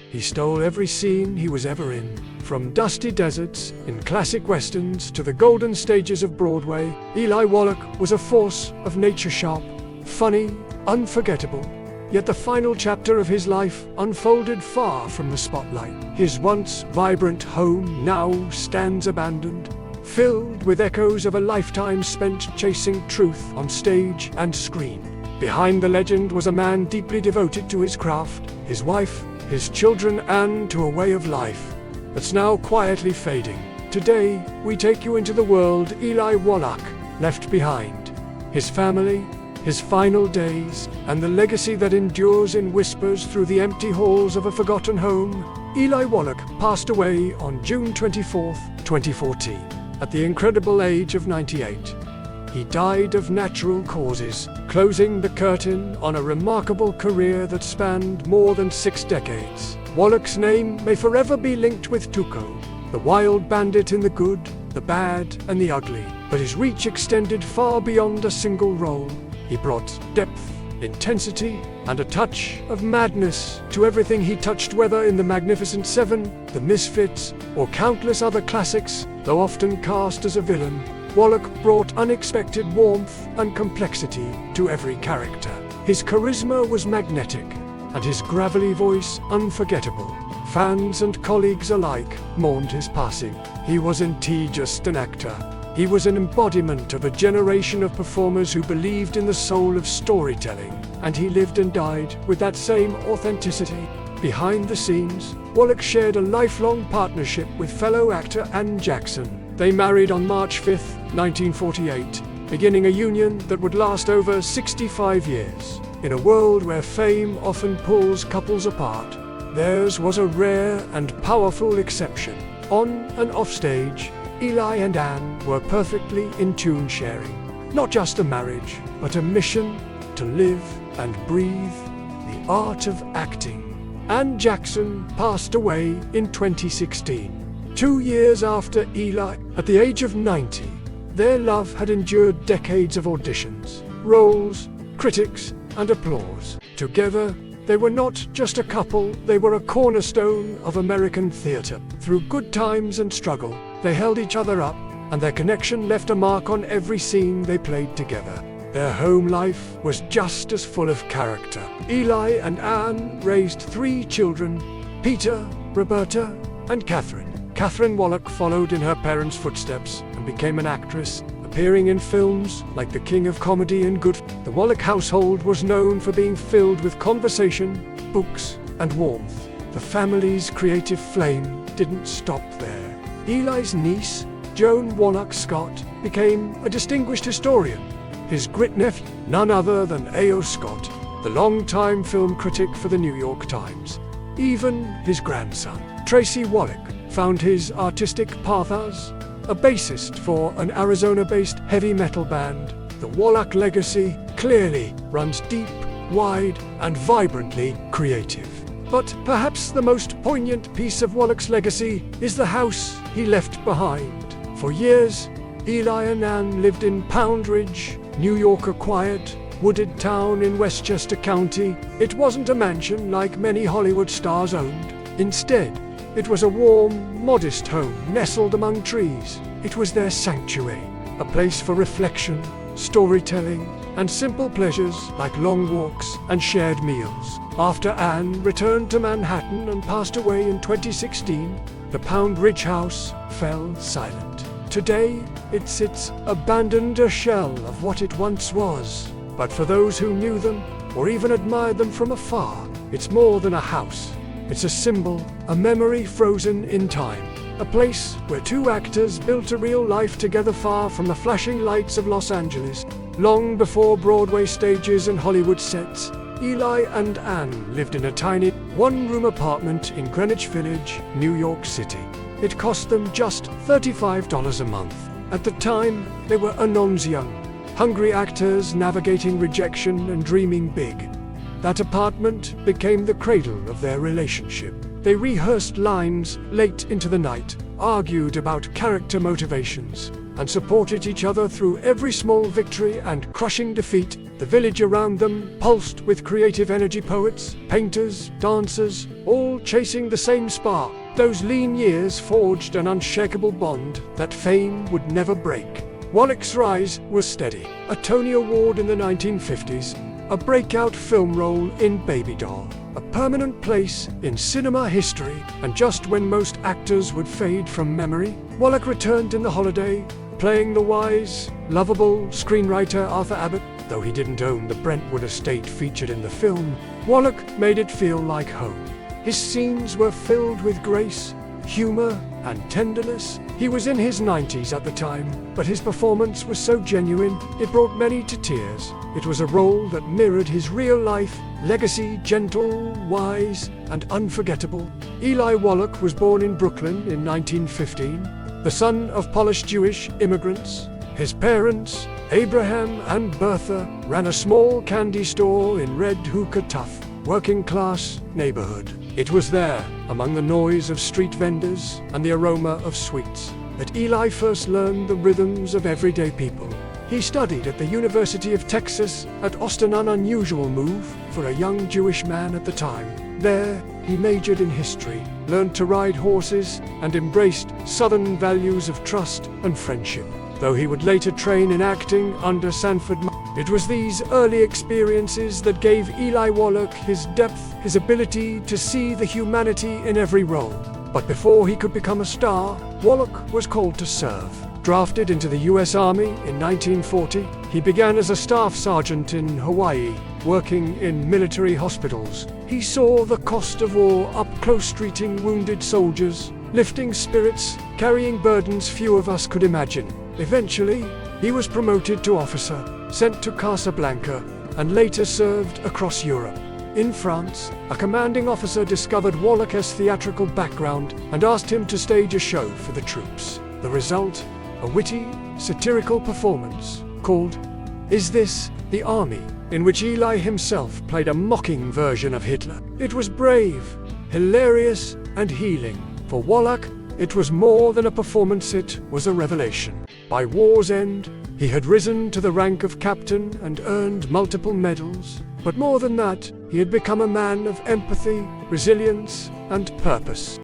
He stole every scene he was ever in. From dusty deserts in classic westerns to the golden stages of Broadway, Eli Wallach was a force of nature, sharp, funny, unforgettable. Yet the final chapter of his life unfolded far from the spotlight. His once vibrant home now stands abandoned, filled with echoes of a lifetime spent chasing truth on stage and screen. Behind the legend was a man deeply devoted to his craft, his wife, his children, and to a way of life that's now quietly fading. Today, we take you into the world Eli Wallach left behind, his family, his final days, and the legacy that endures in whispers through the empty halls of a forgotten home. Eli Wallach passed away on June 24, 2014, at the incredible age of 98. He died of natural causes, closing the curtain on a remarkable career that spanned more than 6 decades. Wallach's name may forever be linked with Tuco, the wild bandit in the good, the bad, and the ugly, but his reach extended far beyond a single role. He brought depth, intensity, and a touch of madness to everything he touched, whether in The Magnificent Seven, The Misfits, or countless other classics. Though often cast as a villain, Wallach brought unexpected warmth and complexity to every character. His charisma was magnetic, and his gravelly voice unforgettable. Fans and colleagues alike mourned his passing. He wasn't just an actor. He was an embodiment of a generation of performers who believed in the soul of storytelling, and he lived and died with that same authenticity. Behind the scenes, Wallach shared a lifelong partnership with fellow actor Ann Jackson. They married on March 5, 1948, beginning a union that would last over 65 years. In a world where fame often pulls couples apart, theirs was a rare and powerful exception. On and off stage, Eli and Ann were perfectly in tune, sharing not just a marriage, but a mission to live and breathe the art of acting. Ann Jackson passed away in 2016, 2 years after Eli. At the age of 90, their love had endured decades of auditions, roles, critics, and applause. Together, they were not just a couple, they were a cornerstone of American theater. Through good times and struggle, they held each other up, and their connection left a mark on every scene they played together. Their home life was just as full of character. Eli and Ann raised 3 children, Peter, Roberta, and Catherine. Catherine Wallach followed in her parents' footsteps and became an actress, appearing in films like The King of Comedy and Good. The Wallach household was known for being filled with conversation, books, and warmth. The family's creative flame didn't stop there. Eli's niece, Joan Wallach Scott, became a distinguished historian. His great-nephew, none other than A.O. Scott, the longtime film critic for the New York Times. Even his grandson, Tracy Wallach, found his artistic path as a bassist for an Arizona-based heavy metal band. The Wallach legacy clearly runs deep, wide, and vibrantly creative. But perhaps the most poignant piece of Wallach's legacy is the house he left behind. For years, Eli and Ann lived in Pound Ridge, New York, a quiet, wooded town in Westchester County. It wasn't a mansion like many Hollywood stars owned. Instead, it was a warm, modest home nestled among trees. It was their sanctuary, a place for reflection, storytelling, and simple pleasures like long walks and shared meals. After Ann returned to Manhattan and passed away in 2016, the Pound Ridge house fell silent. Today, it sits abandoned, a shell of what it once was. But for those who knew them, or even admired them from afar, it's more than a house. It's a symbol, a memory frozen in time. A place where 2 actors built a real life together far from the flashing lights of Los Angeles. Long before Broadway stages and Hollywood sets, Eli and Ann lived in a tiny, 1-room apartment in Greenwich Village, New York City. It cost them just $35 a month. At the time, they were anons young, hungry actors navigating rejection and dreaming big. That apartment became the cradle of their relationship. They rehearsed lines late into the night, argued about character motivations, and supported each other through every small victory and crushing defeat. The village around them pulsed with creative energy, poets, painters, dancers, all chasing the same spark. Those lean years forged an unshakable bond that fame would never break. Wallach's rise was steady. A Tony Award in the 1950s, a breakout film role in Baby Doll, a permanent place in cinema history, and just when most actors would fade from memory, Wallach returned in The Holiday, playing the wise, lovable screenwriter Arthur Abbott. Though he didn't own the Brentwood estate featured in the film, Wallach made it feel like home. His scenes were filled with grace, humor, and tenderness. He was in his 90s at the time, but his performance was so genuine, it brought many to tears. It was a role that mirrored his real-life legacy, gentle, wise, and unforgettable. Eli Wallach was born in Brooklyn in 1915, the son of Polish Jewish immigrants. His parents, Abraham and Bertha, ran a small candy store in Red Hook, a tough, working-class neighborhood. It was there, among the noise of street vendors and the aroma of sweets, that Eli first learned the rhythms of everyday people. He studied at the University of Texas at Austin, an unusual move for a young Jewish man at the time. There, he majored in history, learned to ride horses, and embraced Southern values of trust and friendship. Though he would later train in acting under Sanford. It was these early experiences that gave Eli Wallach his depth, his ability to see the humanity in every role. But before he could become a star, Wallach was called to serve. Drafted into the U.S. Army in 1940, he began as a staff sergeant in Hawaii, working in military hospitals. He saw the cost of war up close, treating wounded soldiers, lifting spirits, carrying burdens few of us could imagine. Eventually, he was promoted to officer, sent to Casablanca, and later served across Europe. In France, a commanding officer discovered Wallach's theatrical background and asked him to stage a show for the troops. The result? A witty, satirical performance called Is This the Army?, in which Eli himself played a mocking version of Hitler. It was brave, hilarious, and healing. For Wallach, it was more than a performance, it was a revelation. By war's end, he had risen to the rank of captain and earned multiple medals. But more than that, he had become a man of empathy, resilience, and purpose.